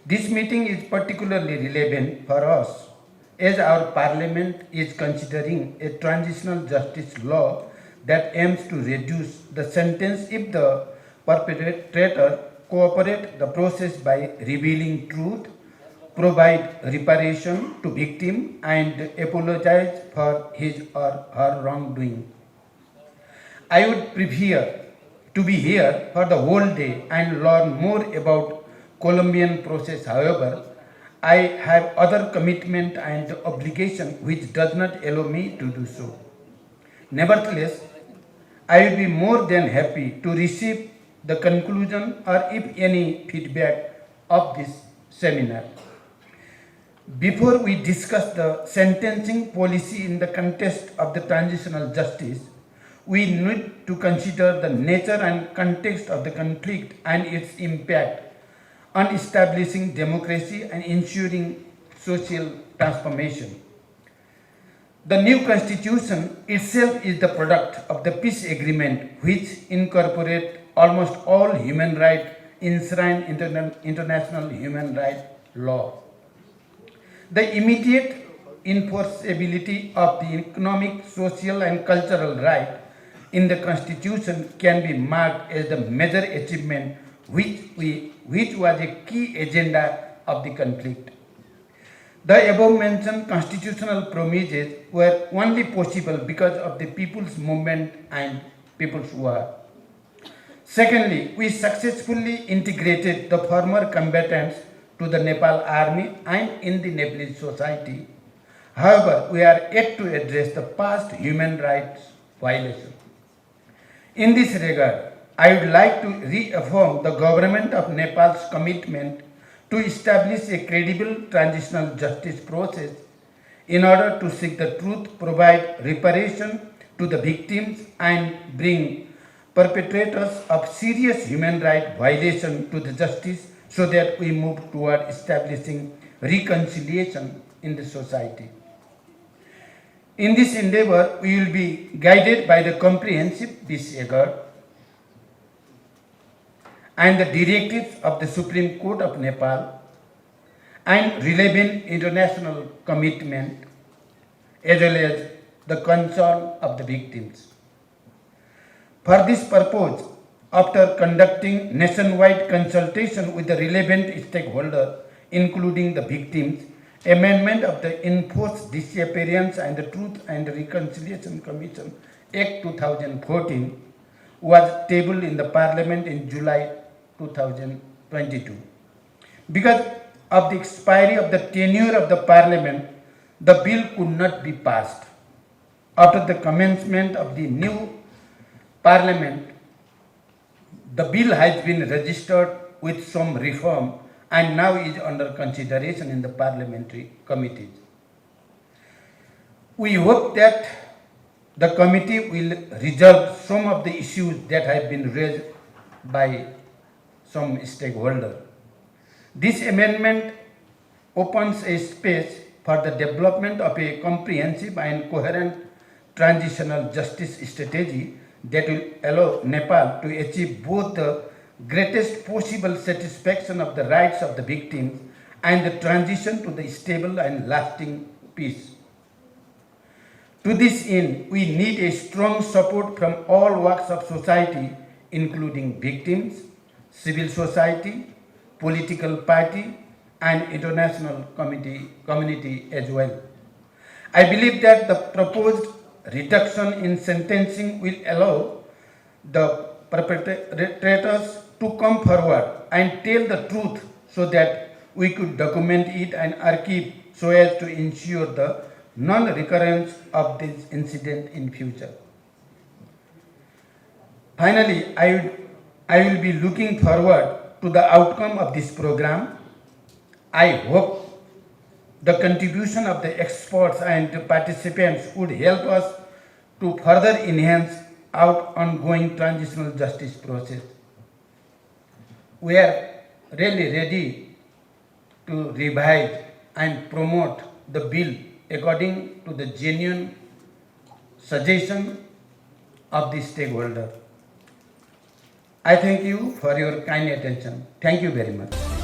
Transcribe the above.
This meeting is particularly relevant for us as our parliament is considering a transitional justice law that aims to reduce the sentence if the perpetrator cooperate the process by revealing truth, provide reparation to victim and apologize for his or her wrongdoing. I would prefer to be here for the whole day and learn more about Colombian process. However, I have other commitment and obligation which does not allow me to do so. Nevertheless, I will be more than happy to receive the conclusion or if any feedback of this seminar. Before we discuss the sentencing policy in the context of the transitional justice, we need to consider the nature and context of the conflict and its impact on establishing democracy and ensuring social transformation. The new constitution itself is the product of the peace agreement which incorporates almost all human rights enshrined in international human rights law. The immediate enforceability of the economic, social and cultural right in the constitution can be marked as the major achievement which was a key agenda of the conflict. The above mentioned constitutional promises were only possible because of the people's movement and people's war. Secondly, we successfully integrated the former combatants to the Nepal army and in the Nepalese society. However, we are yet to address the past human rights violations. In this regard, I would like to reaffirm the government of Nepal's commitment to establish a credible transitional justice process in order to seek the truth, provide reparation to the victims and bring perpetrators of serious human rights violation to the justice so that we move toward establishing reconciliation in the society. In this endeavor, we will be guided by the comprehensive peace accord and the directives of the Supreme Court of Nepal and relevant international commitment as well as the concern of the victims. For this purpose, after conducting nationwide consultation with the relevant stakeholders, including the victims, amendment of the Enforced Disappearance and the Truth and Reconciliation Commission Act 2014 was tabled in the Parliament in July 2022. Because of the expiry of the tenure of the Parliament, the bill could not be passed. After the commencement of the new Parliament, the bill has been registered with some reform and now is under consideration in the parliamentary committees. We hope that the committee will resolve some of the issues that have been raised by some stakeholders. This amendment opens a space for the development of a comprehensive and coherent transitional justice strategy that will allow Nepal to achieve both the greatest possible satisfaction of the rights of the victims and the transition to the stable and lasting peace. To this end, we need a strong support from all walks of society, including victims, civil society, political party, and international community as well. I believe that the proposed reduction in sentencing will allow the perpetrators to come forward and tell the truth so that we could document it and archive so as to ensure the non-recurrence of this incident in future. Finally, I will be looking forward to the outcome of this program. I hope the contribution of the experts and participants would help us to further enhance our ongoing transitional justice process. We are really ready to revise and promote the bill according to the genuine suggestion of the stakeholder. I thank you for your kind attention. Thank you very much.